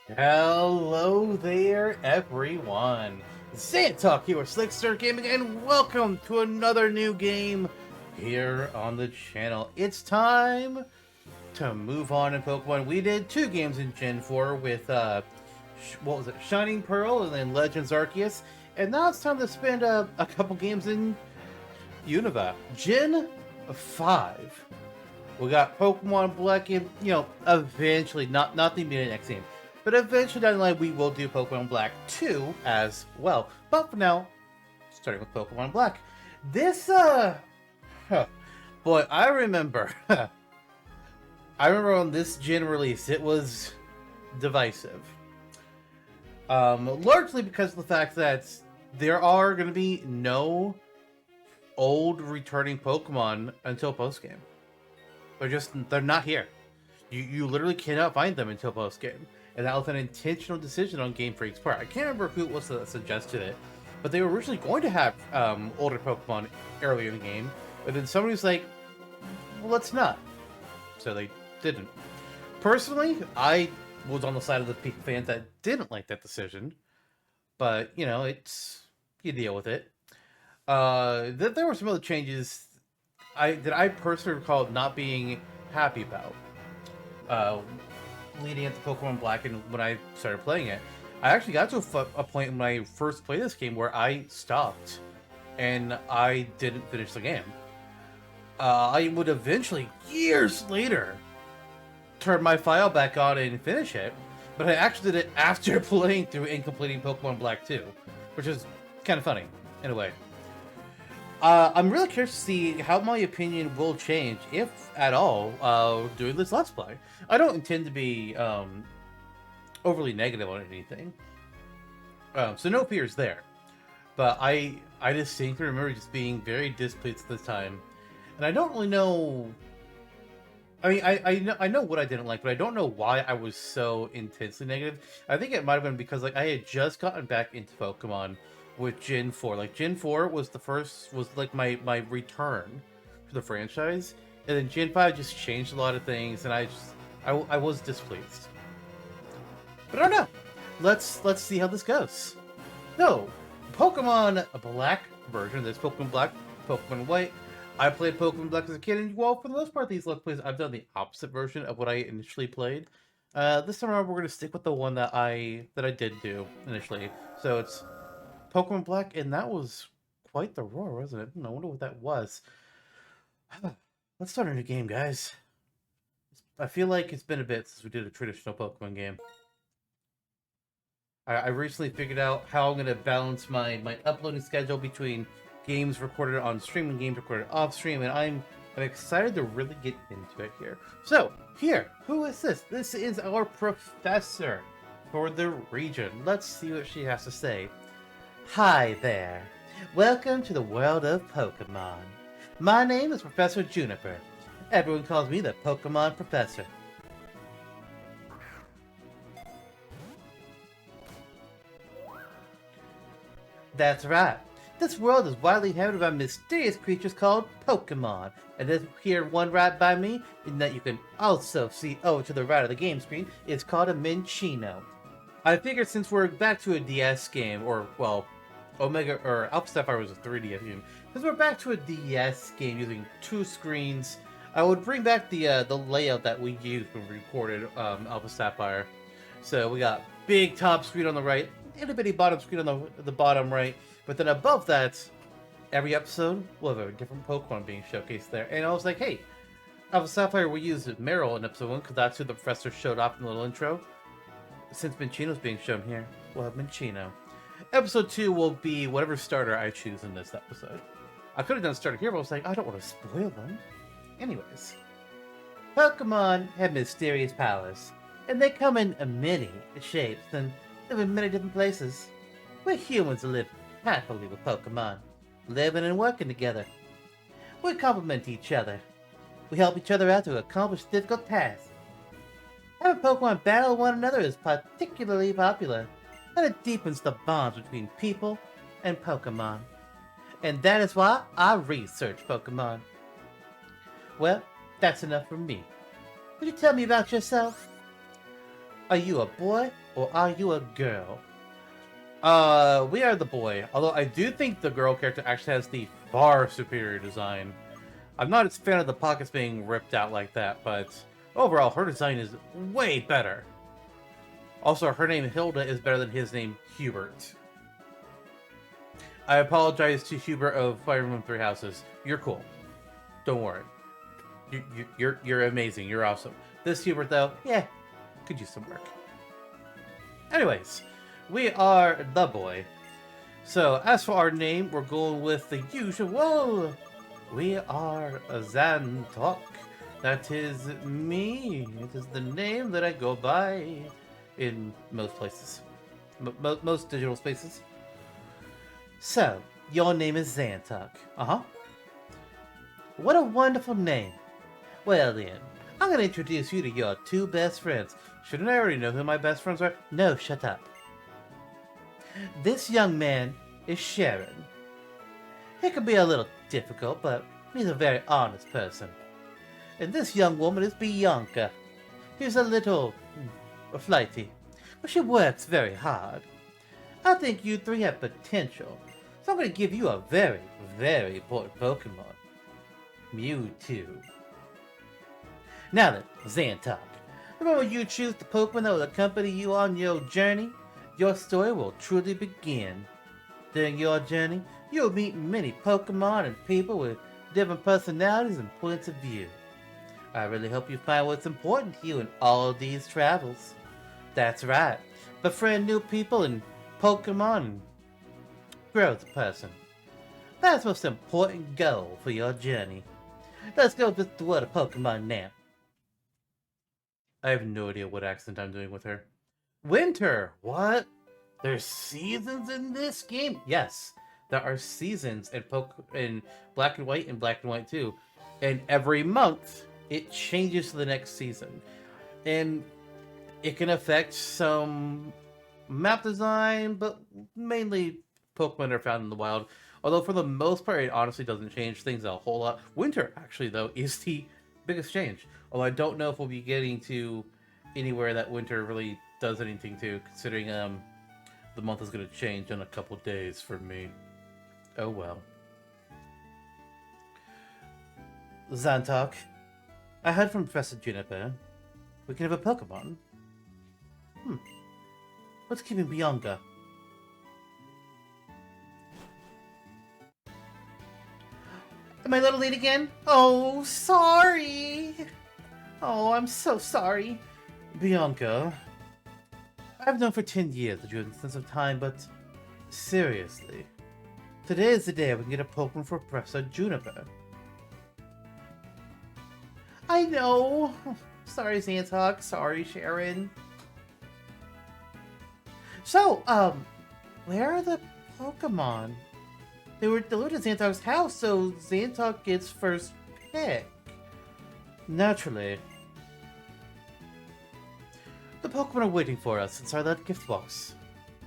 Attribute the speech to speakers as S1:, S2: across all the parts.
S1: Hello there, everyone. Talk here with Slickster Gaming, and welcome to another new game here on the channel. It's time to move on in Pokemon. We did two games in Gen 4 with, what was it, Shining Pearl and then Legends Arceus. And now it's time to spend a couple games in Unova. Gen 5. We got Pokemon Black and, eventually, not the immediate next game, but eventually down the line we will do Pokemon Black 2 as well. But for now, starting with Pokemon Black. This, boy, I remember, I remember on this gen release, it was divisive. Largely because of the fact that there are going to be no old returning Pokemon until post-game. They're not here. You literally cannot find them until post-game. And that was an intentional decision on Game Freak's part. I can't remember who it was that suggested it, but they were originally going to have older Pokemon earlier in the game, but then somebody was like, well, let's not. So they didn't. Personally, I was on the side of the fans that didn't like that decision, but, you deal with it. There were some other changes that I personally recall not being happy about. Leading into Pokemon Black and when I started playing it, I actually got to a point when I first played this game where I stopped and I didn't finish the game. I would eventually, years later, turn my file back on and finish it, but I actually did it after playing through and completing Pokemon Black 2, which is kind of funny, in a way. I'm really curious to see how my opinion will change, if at all, doing this Let's Play. I don't intend to be overly negative on anything, so no fears there. But I distinctly remember just being very displeased at the time, and I don't really know. I mean, I know what I didn't like, but I don't know why I was so intensely negative. I think it might have been because I had just gotten back into Pokemon with Gen 4. Like, Gen 4 was my return to the franchise. And then Gen 5 just changed a lot of things, and I was displeased. But I don't know. Let's see how this goes. No, Pokemon Black version. There's Pokemon Black, Pokemon White. I played Pokemon Black as a kid, and well, for the most part, these Let's Plays, I've done the opposite version of what I initially played. This time around, we're going to stick with the one that I did do initially. So it's Pokemon Black, and that was quite the roar, wasn't it? I wonder what that was. Let's start a new game, guys. I feel like it's been a bit since we did a traditional Pokemon game. I recently figured out how I'm going to balance my uploading schedule between games recorded on stream and games recorded off stream, and I'm excited to really get into it here. So, who is this? This is our professor for the region. Let's see what she has to say. Hi there. Welcome to the world of Pokemon. My name is Professor Juniper. Everyone calls me the Pokemon Professor. That's right. This world is widely inhabited by mysterious creatures called Pokemon. And this here one right by me, and that you can also see over to the right of the game screen, is called a Minccino. I figured since we're back to a DS game, or, well, Omega or Alpha Sapphire was a 3DS game. Since we're back to a DS game using two screens, I would bring back the layout that we used when we recorded Alpha Sapphire. So we got big top screen on the right, itty bitty bottom screen on the bottom right, but then above that, every episode will have a different Pokemon being showcased there. And I was like, hey, Alpha Sapphire, we used Meryl in episode 1 because that's who the professor showed off in the little intro. Since Minccino's being shown here, we'll have Minccino. Episode 2 will be whatever starter I choose in this episode. I could have done starter here, but I was like, I don't want to spoil them. Anyways. Pokemon have mysterious powers, and they come in many shapes and live in many different places. We humans live happily with Pokemon, living and working together. We complement each other. We help each other out to accomplish difficult tasks. Having Pokemon battle one another is particularly popular, and it deepens the bonds between people and Pokemon. And that is why I research Pokemon. Well, that's enough from me. Could you tell me about yourself? Are you a boy or are you a girl? We are the boy. Although I do think the girl character actually has the far superior design. I'm not as fan of the pockets being ripped out like that, but overall, her design is way better. Also, her name Hilda is better than his name Hubert. I apologize to Hubert of Fire Emblem Three Houses. You're cool. Don't worry. You're amazing. You're awesome. This Hubert, though, yeah, could use some work. Anyways, we are the boy. So, as for our name, we're going with the usual. We are Zantok. That is me. It is the name that I go by in most places. Most digital spaces. So, your name is Zantok. Uh-huh. What a wonderful name. Well then, I'm gonna introduce you to your two best friends. Shouldn't I already know who my best friends are? No, shut up. This young man is Sharon. He can be a little difficult, but he's a very honest person. And this young woman is Bianca. She's a little flighty, but she works very hard. I think you three have potential, so I'm going to give you a very, very important Pokemon. Mewtwo. Now then, Zantok. Remember when you choose the Pokemon that will accompany you on your journey? Your story will truly begin. During your journey, you'll meet many Pokemon and people with different personalities and points of view. I really hope you find what's important to you in all of these travels. That's right, befriend new people and Pokemon and grow as a person. That's the most important goal for your journey. Let's go with the word of Pokemon now. I have no idea what accent I'm doing with her. Winter! What? There's seasons in this game? Yes, there are seasons in Black and White and Black and White 2. And every month, it changes to the next season. And it can affect some map design, but mainly Pokemon are found in the wild. Although for the most part, it honestly doesn't change things a whole lot. Winter, actually, though, is the biggest change. Although I don't know if we'll be getting to anywhere that winter really does anything to, considering the month is going to change in a couple days for me. Oh well. Zantok, I heard from Professor Juniper. We can have a Pokemon. What's keeping Bianca? Am I little late again? Oh, sorry. Oh, I'm so sorry. Bianca, I've known for 10 years that you have a sense of time, but seriously, today is the day we can get a Pokemon for Professor Juniper. I know. Sorry, Zantok. Sorry, Sharon. So, where are the Pokemon? They were delivered to Xantok's house, so Zantok gets first pick. Naturally. The Pokemon are waiting for us inside that gift box.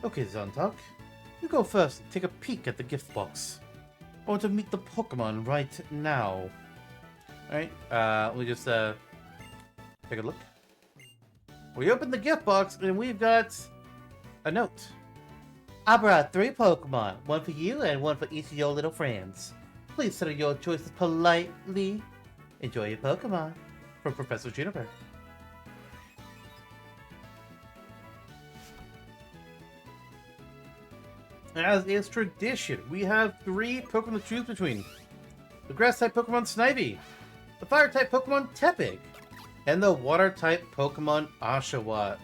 S1: Okay, Zantok. You go first and take a peek at the gift box. I want to meet the Pokemon right now. Alright, let me just, take a look. We opened the gift box, and we've got a note. I brought 3 Pokemon, one for you and one for each of your little friends. Please settle your choices politely. Enjoy your Pokemon. From Professor Juniper. As is tradition, we have 3 Pokemon to choose between. The Grass-type Pokemon Snivy, the Fire-type Pokemon Tepig, and the Water-type Pokemon Oshawott.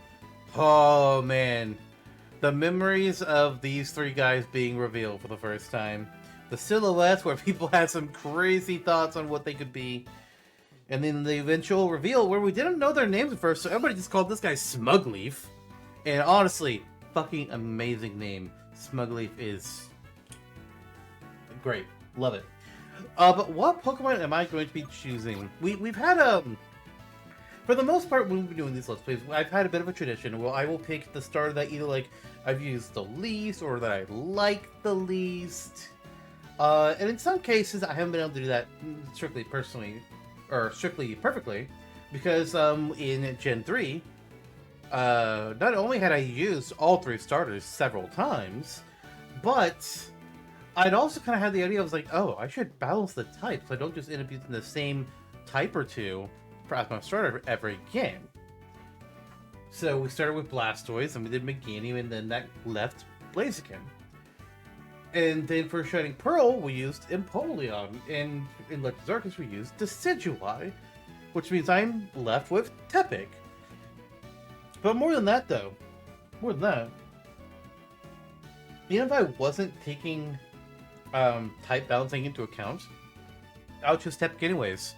S1: Oh man. The memories of these 3 guys being revealed for the first time. The silhouettes where people had some crazy thoughts on what they could be. And then the eventual reveal where we didn't know their names at first, so everybody just called this guy Smugleaf. And honestly, fucking amazing name. Smugleaf is great. Love it. But what Pokemon am I going to be choosing? We've had for the most part, when we've been doing these Let's Plays, I've had a bit of a tradition where I will pick the starter that either, like, I've used the least or that I like the least. And in some cases, I haven't been able to do that strictly personally, or strictly perfectly, because in Gen 3, not only had I used all 3 starters several times, but I'd also kind of had the idea, I was like, oh, I should balance the types. So I don't just end up using the same type or two for as my starter every game. So we started with Blastoise, and we did Meganium, and then that left Blaziken. And then for Shining Pearl, we used Empoleon, and in Legends Arceus, we used Decidueye, which means I'm left with Tepig. But more than that, though, even if I wasn't taking type balancing into account, I'll choose Tepig anyways.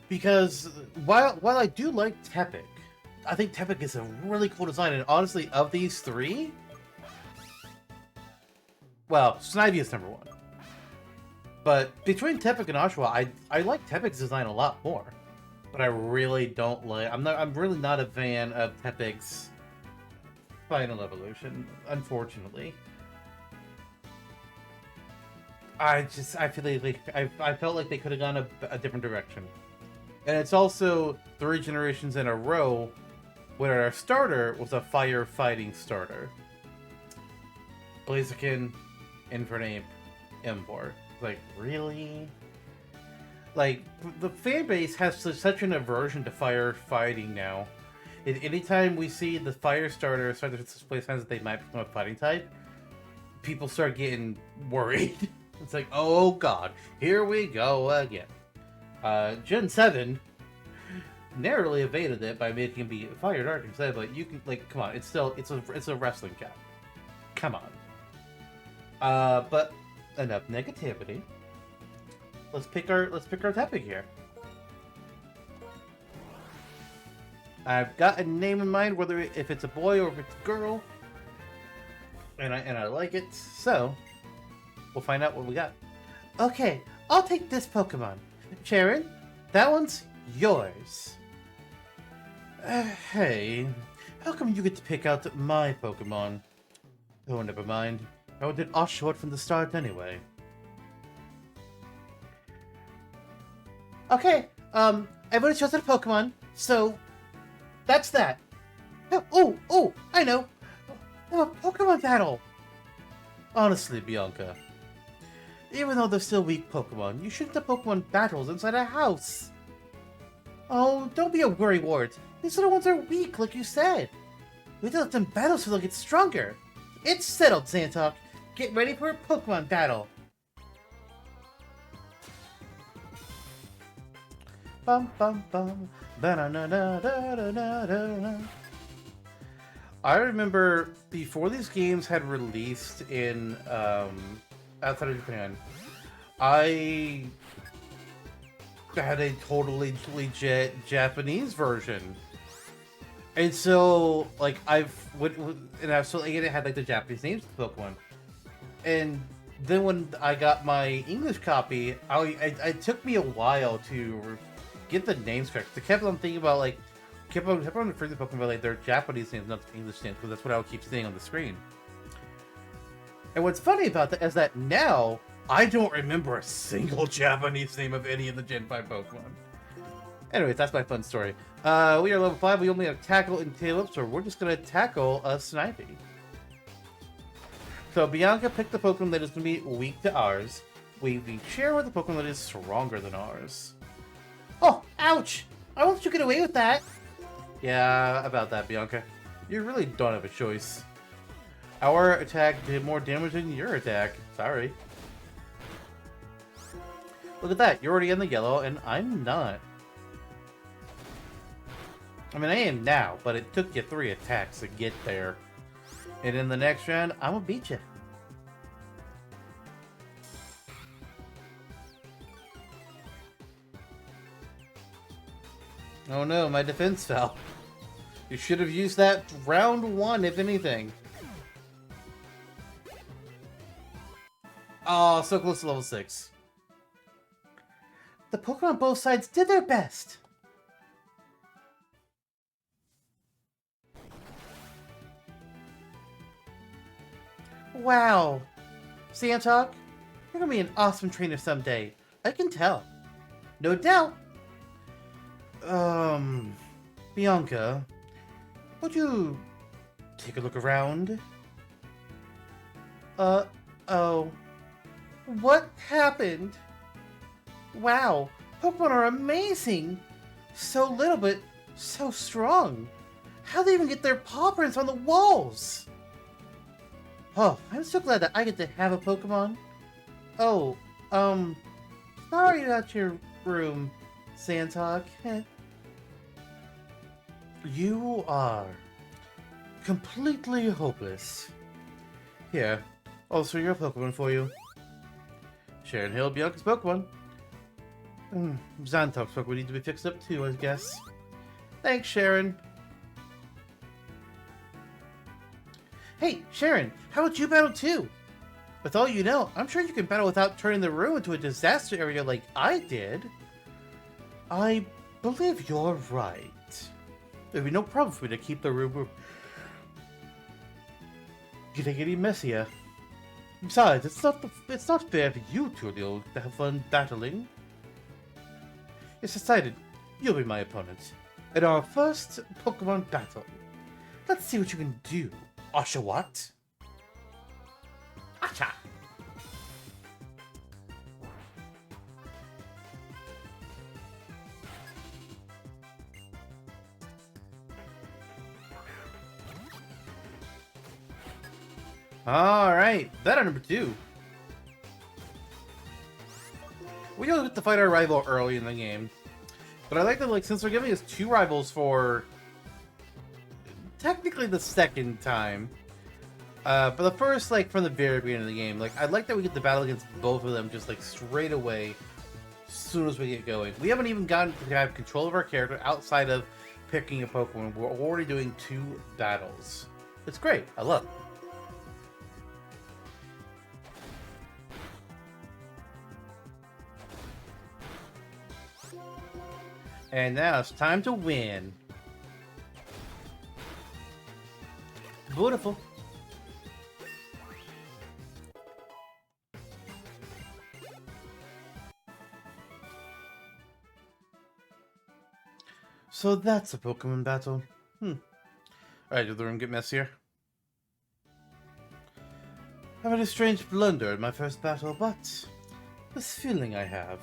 S1: Because while I do like Tepig, I think Tepig is a really cool design, and honestly, of these 3, well, Snivy is number 1. But between Tepig and Oshawott, I like Tepig's design a lot more. But I really don't like... I'm really not a fan of Tepig's final evolution, unfortunately. I feel like I felt like they could have gone a different direction. And it's also 3 generations in a row where our starter was a firefighting starter. Blaziken, Infernape, Emboar. Like, really? Like, the fan base has such an aversion to firefighting now. Anytime we see the fire starter start to display signs that they might become a fighting type, people start getting worried. It's like, oh god, here we go again. Gen 7 narrowly evaded it by making him be Fire Dark instead, but you can, like, come on, it's a wrestling cat. Come on. But enough negativity. Let's pick our Tepig here. I've got a name in mind, whether if it's a boy or if it's a girl, and I like it. So we'll find out what we got. Okay, I'll take this Pokemon. Sharon, that one's yours. Hey, how come you get to pick out my Pokemon? Oh, never mind. I wanted Oshawott from the start anyway. Okay, everyone chose a Pokemon, so that's that. Oh, I know. A Pokemon battle. Honestly, Bianca, even though they're still weak Pokemon, you shouldn't have Pokemon battles inside a house. Oh, don't be a worrywart. These little ones are weak, like you said. We have to let them battle so they'll get stronger. It's settled, Zantok. Get ready for a Pokemon battle. Bum bum bum. Ba-na-na-na-da-da-da-da. I remember before these games had released in outside of Japan, I had a totally legit Japanese version, and so like it had like the Japanese names of the Pokemon, and then when I got my English copy, it took me a while to get the names correct. I kept on thinking about kept on referring to Pokemon like their Japanese names, not the English names, because that's what I would keep seeing on the screen. And what's funny about that is that now I don't remember a single Japanese name of any of the Gen 5 Pokemon. Anyways, that's my fun story. We are level 5. We only have Tackle and Tail Up, so we're just gonna tackle a Snivy. So Bianca picked the Pokemon that is gonna be weak to ours. We share with the Pokemon that is stronger than ours. Oh, ouch! I won't let you get away with that. Yeah, about that, Bianca. You really don't have a choice. Our attack did more damage than your attack. Sorry. Look at that. You're already in the yellow, and I'm not. I mean, I am now, but it took you 3 attacks to get there. And in the next round, I'm gonna beat you. Oh no, my defense fell. You should have used that round 1, if anything. Oh, so close to level 6. The Pokemon on both sides did their best. Wow. Zantok, you're gonna be an awesome trainer someday. I can tell. No doubt. Bianca, Would you take a look around? Oh. What happened? Wow, Pokemon are amazing! So little, but so strong. How do they even get their paw prints on the walls? Oh, I'm so glad that I get to have a Pokemon. Oh, sorry about your room, Sandtalk. You are completely hopeless. Here, also your Pokemon for you. Sharon Hill, Bianca's Pokemon. Zantalk's Pokemon need to be fixed up too, I guess. Thanks, Sharon. Hey, Sharon, how about you battle too? With all you know, I'm sure you can battle without turning the room into a disaster area like I did. I believe you're right. There'd be no problem for me to keep the room getting any messier. Besides, it's not fair for you two to have fun battling. It's decided. You'll be my opponent in our first Pokemon battle. Let's see what you can do, Oshawott. Acha! Alright, battle number 2. We don't get to fight our rival early in the game. But I like that, like, since they're giving us 2 rivals for technically the second time. But the first, like, from the very beginning of the game, like, I like that we get the battle against both of them just, like, straight away as soon as we get going. We haven't even gotten to have control of our character outside of picking a Pokemon. We're already doing 2 battles. It's great. I love it. And now it's time to win. Beautiful. So that's a Pokemon battle. Alright, did the room get messier? I had a strange blunder in my first battle, but this feeling I have.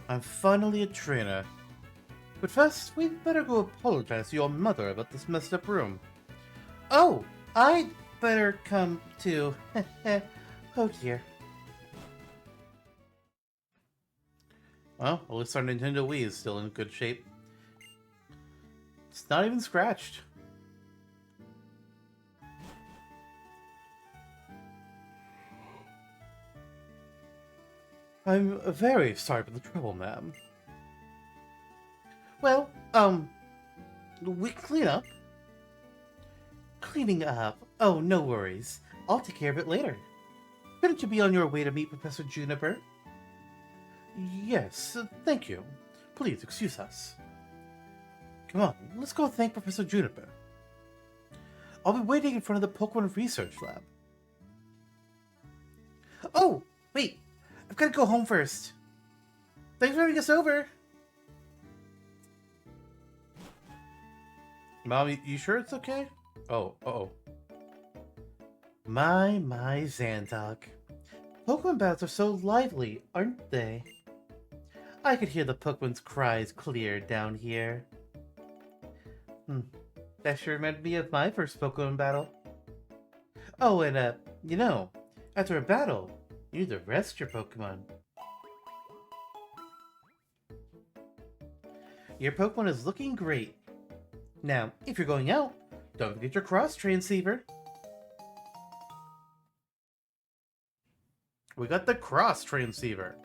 S1: I'm finally a trainer. But first, we'd better go apologize to your mother about this messed up room. Oh, I'd better come too. Oh dear. Well, at least our Nintendo Wii is still in good shape. It's not even scratched. I'm very sorry for the trouble, ma'am. Well, we can clean up. Cleaning up? Oh, no worries. I'll take care of it later. Shouldn't you be on your way to meet Professor Juniper? Yes, thank you. Please excuse us. Come on, let's go thank Professor Juniper. I'll be waiting in front of the Pokemon Research Lab. Oh, wait. I've got to go home first. Thanks for having us over. Mom, you sure it's okay? Oh, uh-oh. My Zantok. Pokemon battles are so lively, aren't they? I could hear the Pokemon's cries clear down here. That sure reminded me of my first Pokemon battle. Oh, and, you know, after a battle, you need to rest your Pokemon. Your Pokemon is looking great. Now, if you're going out, don't forget your cross-transceiver. We got the cross-transceiver.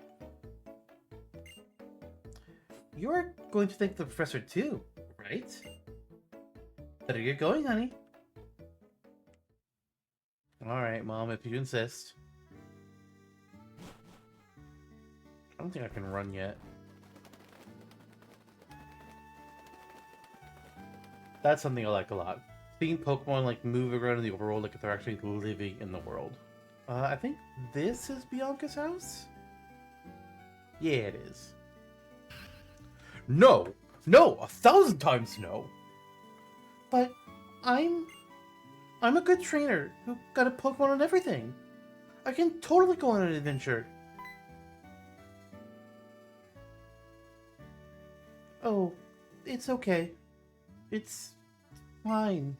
S1: You're going to thank the professor too, right? Better get going, honey. Alright, Mom, if you insist. I don't think I can run yet. That's something I like a lot. Seeing Pokemon like move around in the world like if they're actually living in the world. I think this is Bianca's house? Yeah, it is. No! No! 1,000 times no! But I'm a good trainer who got a Pokemon on everything. I can totally go on an adventure. Oh, it's okay. It's fine.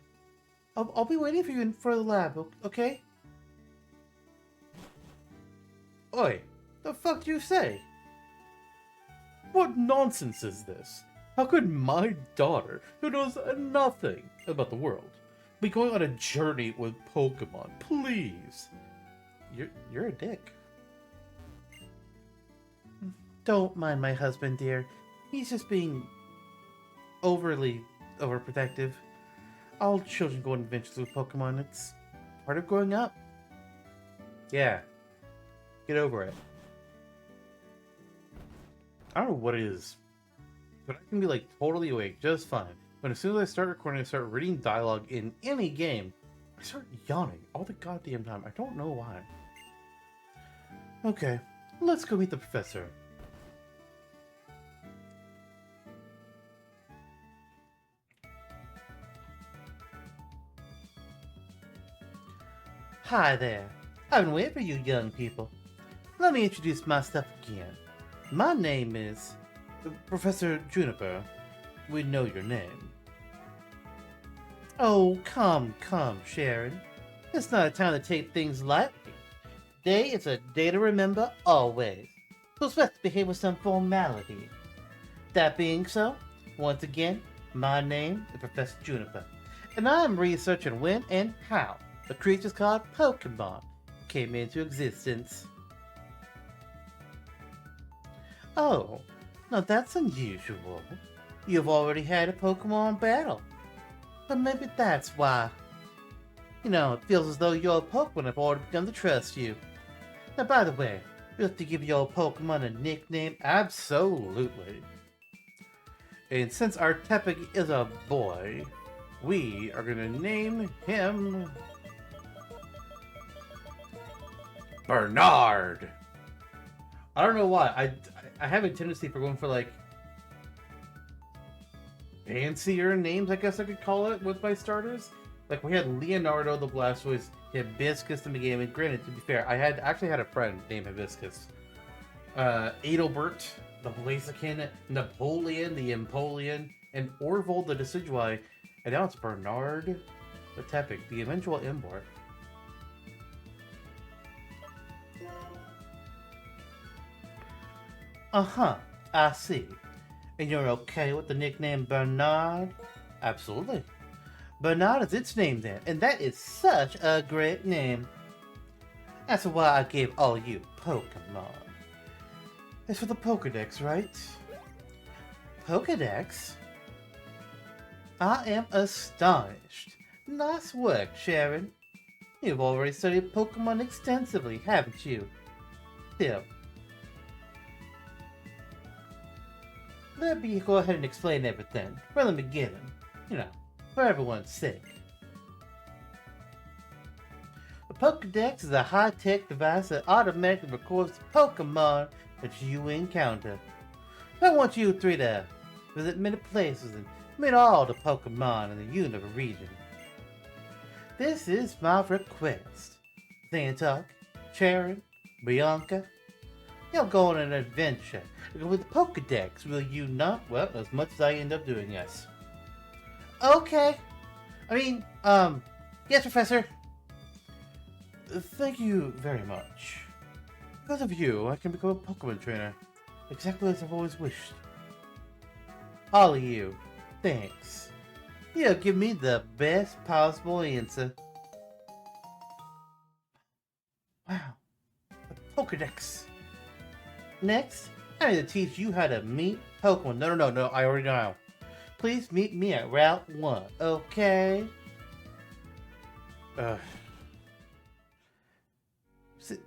S1: I'll be waiting for you in for the lab, okay? Oi, the fuck do you say? What nonsense is this? How could my daughter, who knows nothing about the world, be going on a journey with Pokemon? Please. You're a dick. Don't mind my husband, dear. He's just being overly overprotective. All children go on adventures with Pokemon. It's part of growing up. Yeah. Get over it. I don't know what it is, but I can be like totally awake just fine. But as soon as I start recording, I start reading dialogue in any game, I start yawning all the goddamn time. I don't know why. Okay, let's go meet the professor. Hi there. I've been waiting for you young people. Let me introduce myself again. My name is Professor Juniper. We know your name. Oh, come, Sharon. It's not a time to take things lightly. Today is a day to remember always. So let's behave with some formality. That being so, once again, my name is Professor Juniper, and I am researching when and how the creatures called Pokemon came into existence. Oh, now that's unusual. You've already had a Pokemon battle. But maybe that's why. You know, it feels as though your Pokemon have already begun to trust you. Now, by the way, you have to give your Pokemon a nickname? Absolutely. And since our Tepig is a boy, we are going to name him Bernard. I don't know why. I have a tendency for going for like fancier names, I guess I could call it, with my starters. Like we had Leonardo the Blastoise, Hibiscus in the game, and granted, to be fair, I actually had a friend named Hibiscus. Adelbert, the Blaziken, Napoleon, the Empoleon, and Orville the Decidueye, and now it's Bernard the Tepig, the eventual import. Uh-huh, I see. And you're okay with the nickname Bernard? Absolutely. Bernard is its name then, and that is such a great name. That's why I gave all you Pokemon. It's for the Pokedex, right? Pokedex? I am astonished. Nice work, Sharon. You've already studied Pokemon extensively, haven't you? Still, let me go ahead and explain everything from the beginning, you know, for everyone's sake. The Pokedex is a high-tech device that automatically records the Pokemon that you encounter. I want you three to visit many places and meet all the Pokemon in the Unova region. This is my request. Xantok, Sharon, Bianca, you'll go on an adventure. With the Pokedex, will you not? Well, as much as I end up doing, yes. Okay. I mean, yes, Professor. Thank you very much. Because of you, I can become a Pokemon trainer. Exactly as I've always wished. All of you, thanks. You give me the best possible answer. Wow. A Pokedex. Next, I need to teach you how to meet Pokemon. No, I already know how. Please meet me at Route 1, okay?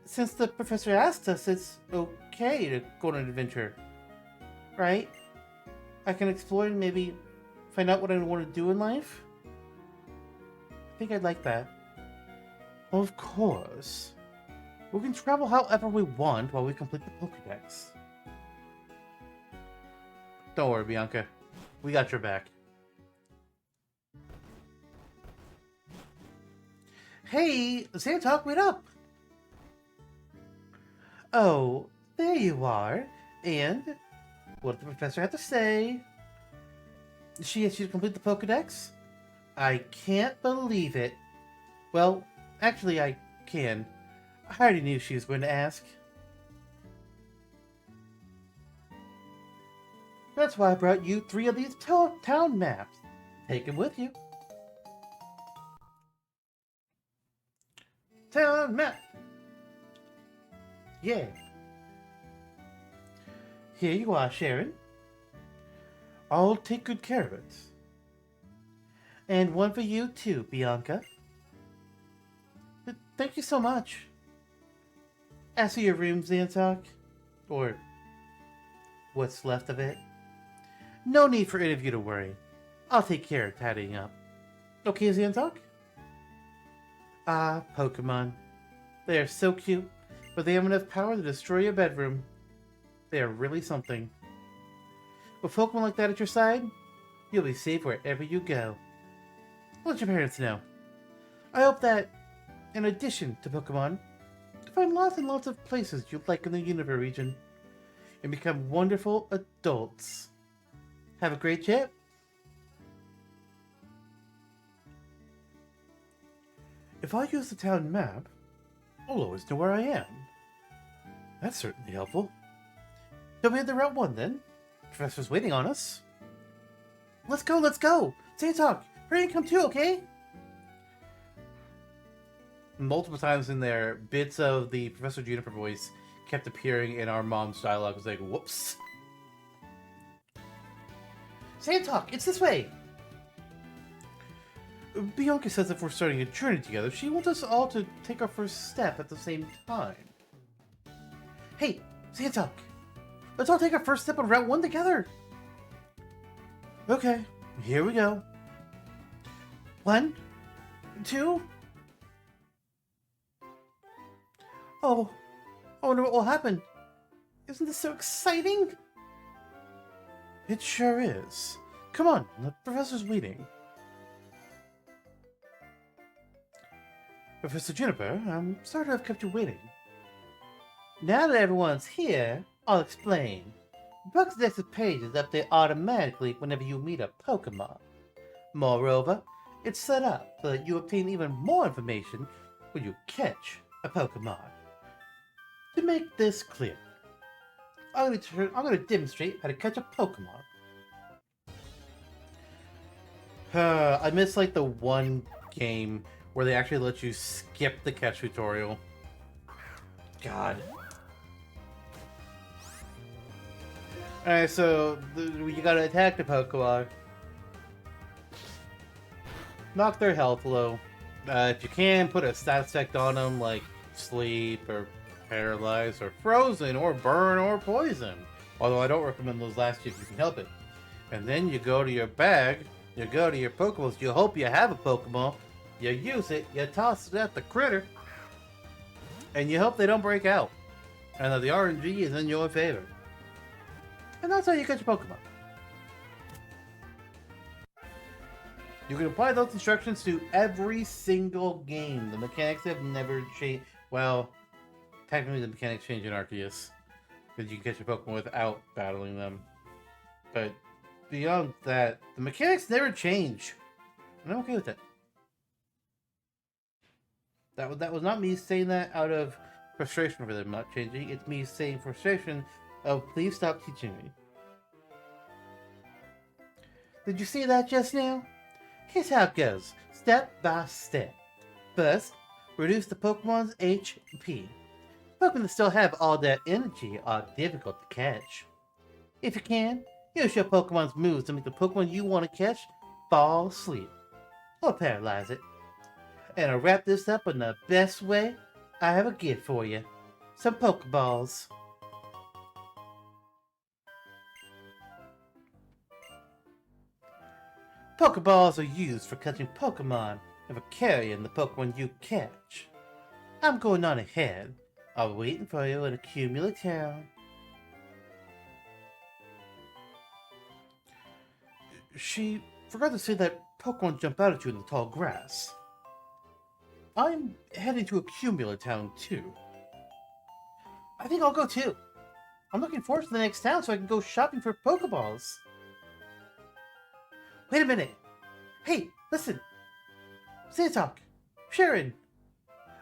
S1: Since the professor asked us, it's okay to go on an adventure, right? I can explore and maybe find out what I want to do in life? I think I'd like that. Of course. We can travel however we want while we complete the Pokedex. Don't worry, Bianca. We got your back. Hey, Xantalk, wait up! Oh, there you are. And what did the professor have to say? She asked you to complete the Pokedex? I can't believe it. Well, actually, I can. I already knew she was going to ask. That's why I brought you 3 of these town maps. Take them with you. Town map! Yeah. Here you are, Sharon. I'll take good care of it. And one for you too, Bianca. Thank you so much. As for your room, Xantalk, or what's left of it, no need for any of you to worry. I'll take care of tidying up. Okay, Xantalk? Ah, Pokemon. They are so cute, but they have enough power to destroy your bedroom. They are really something. With Pokemon like that at your side, you'll be safe wherever you go. Let your parents know. I hope that, in addition to Pokemon, you find lots and lots of places you'd like in the Unova region, and become wonderful adults. Have a great trip. If I use the town map, I'll always know where I am. That's certainly helpful. Don't we head to Route 1 then? Professor's waiting on us. Let's go, let's go! Xantalk, hurry and come too, okay? Multiple times in there, bits of the Professor Juniper voice kept appearing in our mom's dialogue. It was like, whoops. Xantalk, it's this way! Bianca says if we're starting a journey together, she wants us all to take our first step at the same time. Hey, Xantalk, let's all take our first step on Route 1 together! Okay, here we go. 1, 2... Oh, I wonder what will happen. Isn't this so exciting? It sure is. Come on, the professor's waiting. Professor Juniper, I'm sorry to have kept you waiting. Now that everyone's here, I'll explain. Pokédex's page is updated automatically whenever you meet a Pokemon. Moreover, it's set up so that you obtain even more information when you catch a Pokemon. To make this clear, I'm going to demonstrate how to catch a Pokemon. I miss like the one game where they actually let you skip the catch tutorial. God. Alright, so you gotta attack the Pokemon. Knock their health low. If you can, put a stat effect on them, like sleep, or paralyze, or frozen, or burn, or poison. Although I don't recommend those last two if you can help it. And then you go to your bag, you go to your Pokeballs, you hope you have a Pokemon, you use it, you toss it at the critter, and you hope they don't break out. And that the RNG is in your favor. And that's how you catch a Pokemon. You can apply those instructions to every single game. The mechanics have never changed. Well, technically the mechanics change in Arceus, because you can catch a Pokemon without battling them. But beyond that, the mechanics never change. And I'm okay with it. That was not me saying that out of frustration over them not changing. It's me saying frustration of please stop teaching me. Did you see that just now? Here's how it goes, step by step. First, reduce the Pokemon's HP. Pokemon that still have all that energy are difficult to catch. If you can, use your Pokemon's moves to make the Pokemon you want to catch fall asleep, or paralyze it. And to wrap this up in the best way, I have a gift for you. Some Pokeballs. Pokeballs are used for catching Pokemon and for carrying the Pokemon you catch. I'm going on ahead. I'll be waiting for you in Accumulate Town. She forgot to say that Pokemon jump out at you in the tall grass. I'm heading to Accumula Town too. I think I'll go too. I'm looking forward to the next town so I can go shopping for Pokeballs. Wait a minute. Hey, listen. Talk. Sharon.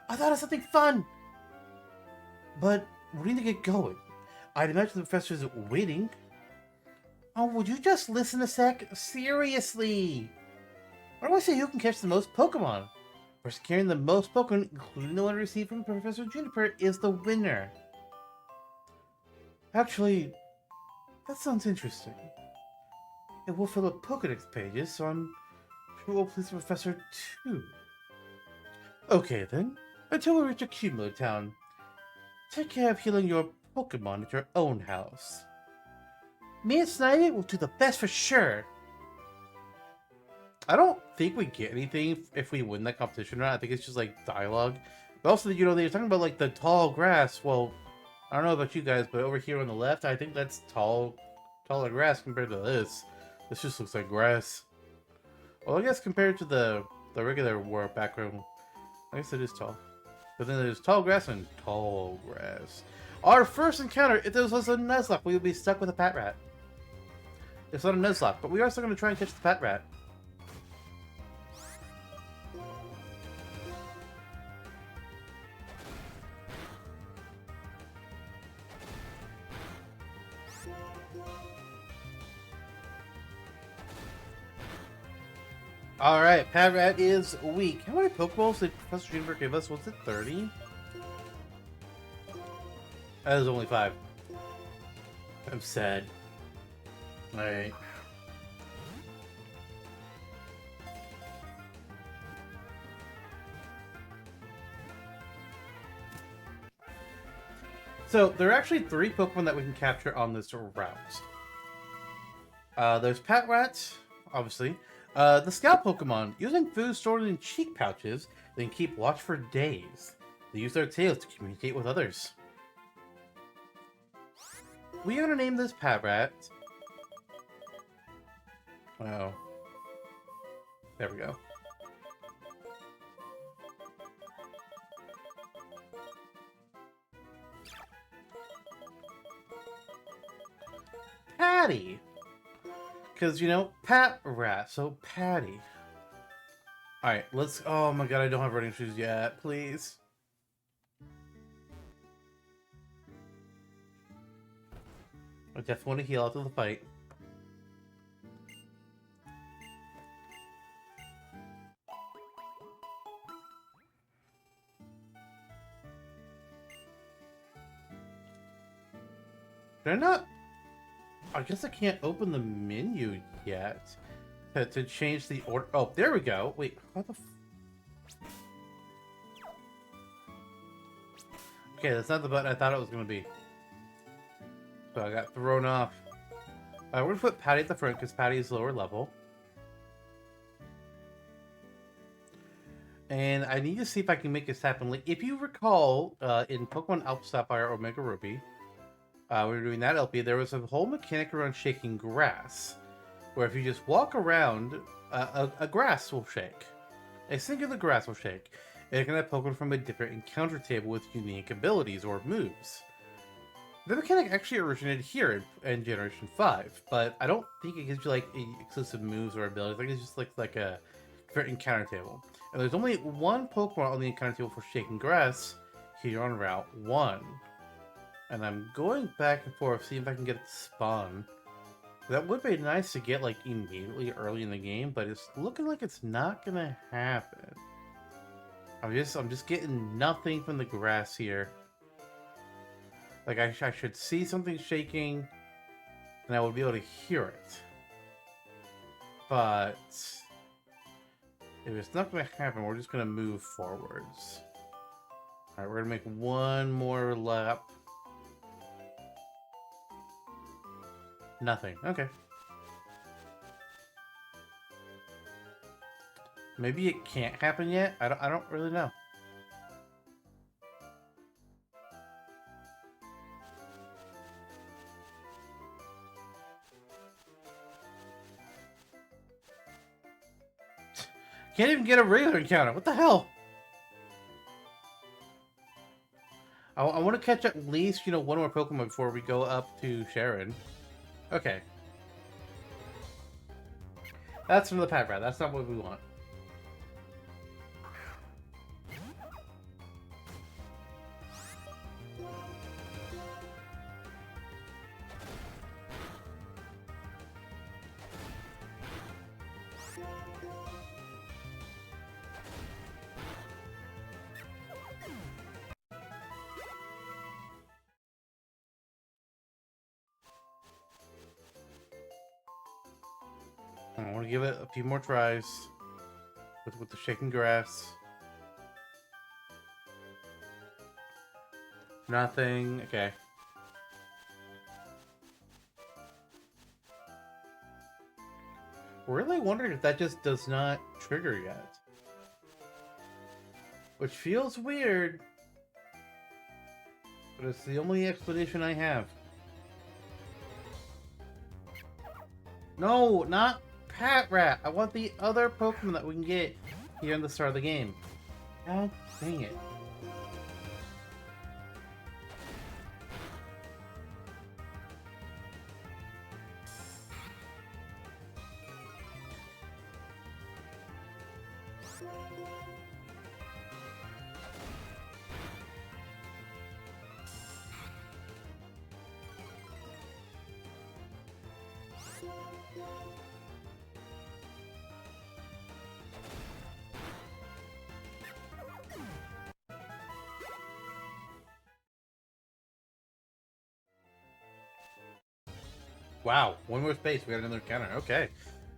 S1: I thought of something fun. But we need to get going. I'd imagine the professor's waiting. Oh, would you just listen a sec? Seriously. What do I say who can catch the most Pokemon? Person carrying the most Pokemon, including the one received from Professor Juniper, is the winner. Actually, that sounds interesting. It will fill up Pokedex pages, so I'm sure it will please the Professor too. Okay then, until we reach Accumula Town, take care of healing your Pokemon at your own house. Me and Snivy will do the best for sure. I don't think we get anything if we win that competition round. I think it's just like dialogue. But also, you know, they're talking about like the tall grass. Well, I don't know about you guys, but over here on the left, I think that's taller grass compared to this. This just looks like grass. Well, I guess compared to the regular war background, I guess it is tall. But then there's tall grass and tall grass. Our first encounter, if this was a Nuzlocke, we would be stuck with a Patrat. It's not a Nuzlocke, but we are still going to try and catch the Patrat. Alright, Patrat is weak. How many Pokeballs did Professor Juniper give us? Was it 30? That was only 5. I'm sad. Alright. So, there are actually 3 Pokemon that we can capture on this route. There's Patrat, obviously. The Scout Pokemon, using food stored in cheek pouches, they can keep watch for days. They use their tails to communicate with others. We are gonna name this Patrat. Oh. There we go. Patty! Because, you know, Patrat, so Patty. Alright, let's... Oh my god, I don't have running shoes yet. Please. I definitely want to heal after the fight. They're not... I guess I can't open the menu yet to change the order. Oh, there we go. Wait, how the okay, that's not the button I thought it was going to be. So I got thrown off. We're going to put Patty at the front because Patty is lower level. And I need to see if I can make this happen. Like, if you recall, in Pokemon Alpha Sapphire Omega Ruby, we were doing that LP, there was a whole mechanic around shaking grass. Where if you just walk around, a grass will shake. A singular grass will shake. And it can have Pokemon from a different encounter table with unique abilities or moves. The mechanic actually originated here in Generation 5, but I don't think it gives you like exclusive moves or abilities. I think it's just like a different encounter table. And there's only one Pokemon on the encounter table for shaking grass here on Route 1. And I'm going back and forth, seeing if I can get it to spawn. That would be nice to get, like, immediately early in the game, but it's looking like it's not gonna happen. I'm just getting nothing from the grass here. Like, I should see something shaking, and I would be able to hear it. But if it's not gonna happen, we're just gonna move forwards. Alright, we're gonna make one more lap. Nothing. Okay. Maybe it can't happen yet? I don't really know. Can't even get a regular encounter. What the hell? I want to catch at least, one more Pokemon before we go up to Sharon. Okay. That's another Pat Rat. That's not what we want. I want to give it a few more tries with the shaking grass. Nothing. Okay. Really wondering if that just does not trigger yet. Which feels weird. But it's the only explanation I have. No, not Pat Rat. I want the other Pokemon that we can get here in the start of the game. God dang it. Wow, one more space. We got another encounter. Okay.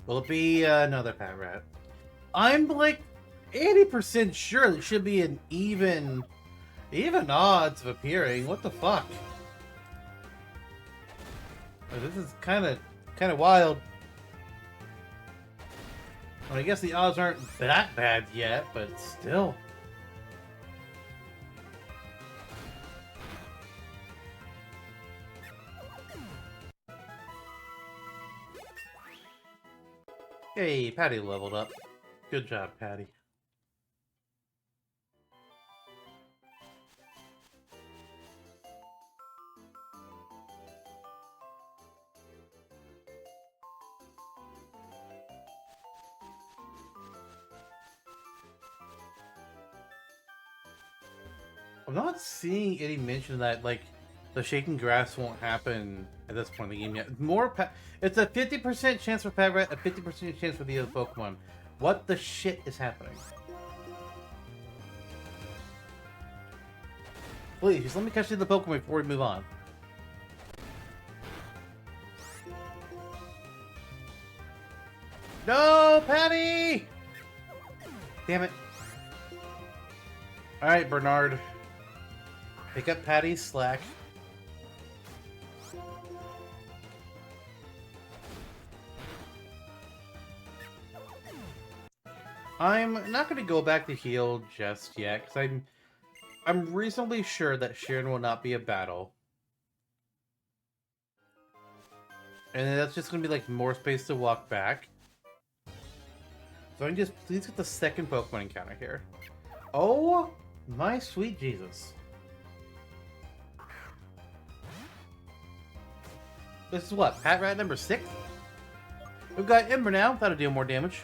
S1: Will it be another Pat Rat? I'm like 80% sure it should be an even odds of appearing. What the fuck? This is kind of wild. Well, I guess the odds aren't that bad yet, but still. Hey, Patty leveled up. Good job, Patty. I'm not seeing any mention that, like, the shaking grass won't happen at this point in the game yet. It's a 50% chance for Pat Rat, a 50% chance for the other Pokemon. What the shit is happening? Please, just let me catch the Pokemon before we move on. No, Patty! Damn it. Alright, Bernard. Pick up Patty's slack. I'm not going to go back to heal just yet, because I'm reasonably sure that Sharon will not be a battle. And that's just going to be like more space to walk back. So I can just please get the second Pokemon encounter here. Oh my sweet Jesus. This is what? Pat Rat number 6? We've got Ember now. That'll deal more damage.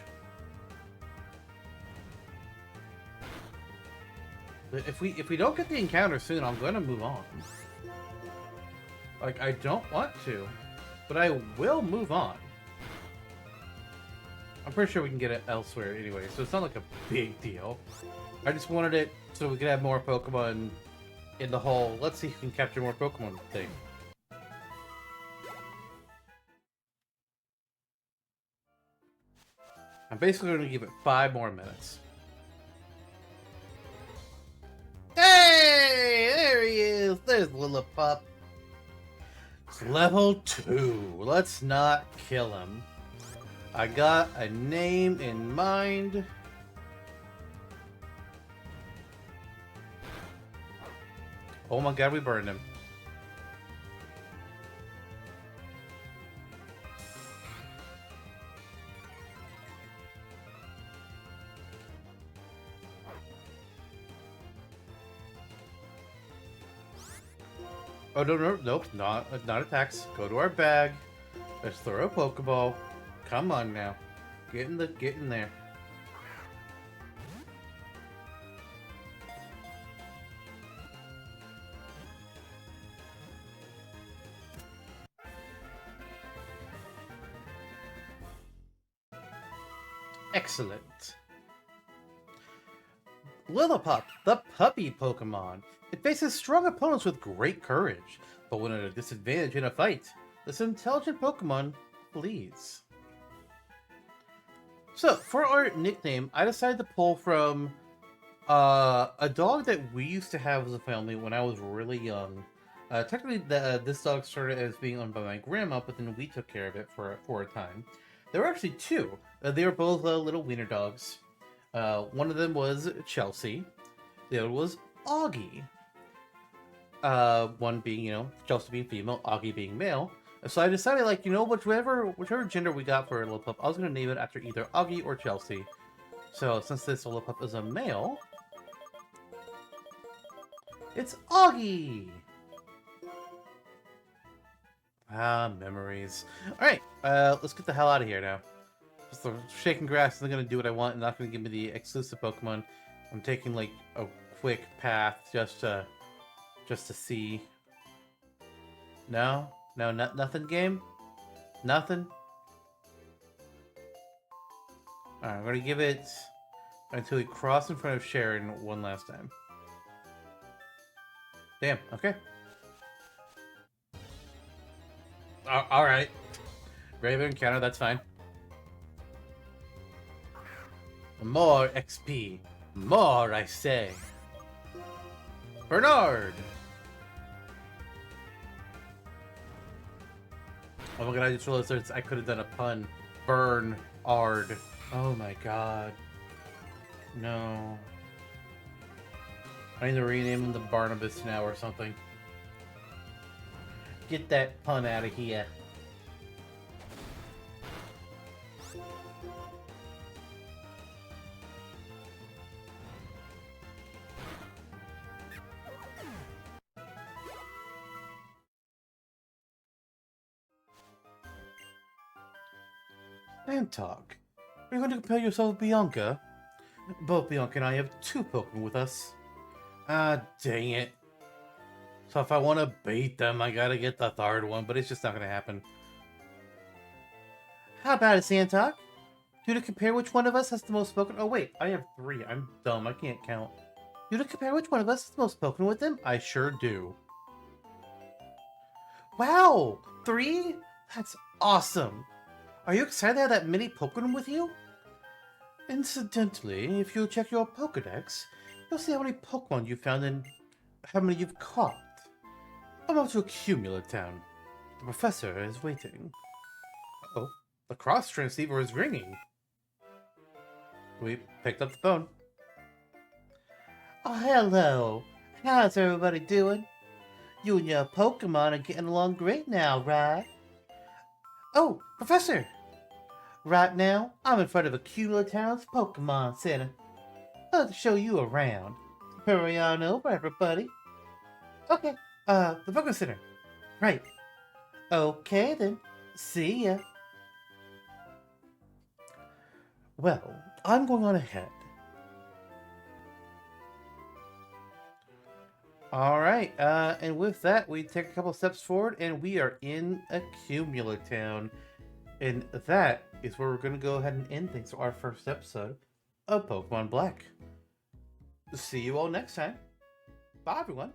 S1: But if we don't get the encounter soon, I'm gonna move on. Like, I don't want to, but I will move on. I'm pretty sure we can get it elsewhere anyway, so it's not like a big deal. I just wanted it so we could have more Pokemon in the whole let's see if we can capture more Pokemon thing. I'm basically going to give it 5 more minutes. Hey! There he is! There's Lillipup. It's level 2. Let's not kill him. I got a name in mind. Oh my god, we burned him. Oh, no, no, nope, not attacks. Go to our bag. Let's throw a Pokeball. Come on now. Get in there. Excellent. Lillipup, the puppy Pokemon. It faces strong opponents with great courage, but when at a disadvantage in a fight, this intelligent Pokemon flees. So, for our nickname, I decided to pull from a dog that we used to have as a family when I was really young. Technically, this dog started as being owned by my grandma, but then we took care of it for a time. There were actually two. They were both little wiener dogs. One of them was Chelsea. The other was Augie. One being, Chelsea being female, Augie being male. So I decided, whichever gender we got for Lillipup, I was going to name it after either Augie or Chelsea. So since this Lillipup is a male, it's Augie! Ah, memories. Alright, let's get the hell out of here now. Just the shaking grass isn't going to do what I want and not going to give me the exclusive Pokemon. I'm taking, a quick path just to see. No? No, nothing, game? Nothing? Alright, I'm going to give it until we cross in front of Sharon one last time. Damn, okay. Alright. Regular encounter, that's fine. More XP. More, I say. Bernard! Oh my god, I just realized I could have done a pun. Burn-ard. Oh my god. No. I need to rename him the Barnabas now or something. Get that pun out of here. Talk. Are you going to compare yourself with Bianca? Both Bianca and I have two Pokemon with us. Ah, dang it. So if I want to beat them, I gotta get the third one, but it's just not gonna happen. How about it, Santok? Do to compare which one of us has the most Pokemon? Oh wait, I have three. I'm dumb, I can't count. Do to compare which one of us has the most Pokemon with them? I sure do. Wow! 3? That's awesome! Are you excited to have that many Pokemon with you? Incidentally, if you check your Pokedex, you'll see how many Pokemon you found and how many you've caught. I'm off to Accumulate Town. The professor is waiting. Oh, the cross transceiver is ringing. We picked up the phone. Oh, hello. How's everybody doing? You and your Pokemon are getting along great now, right? Oh, Professor! Right now, I'm in front of Accumulate Town's Pokemon Center. I'd like to show you around. Hurry on over, everybody. Okay, the Pokemon Center. Right. Okay, then. See ya. Well, I'm going on ahead. Alright, and with that, we take a couple steps forward, and we are in Accumulate Town. And that is where we're going to go ahead and end things for our first episode of Pokemon Black. See you all next time. Bye, everyone.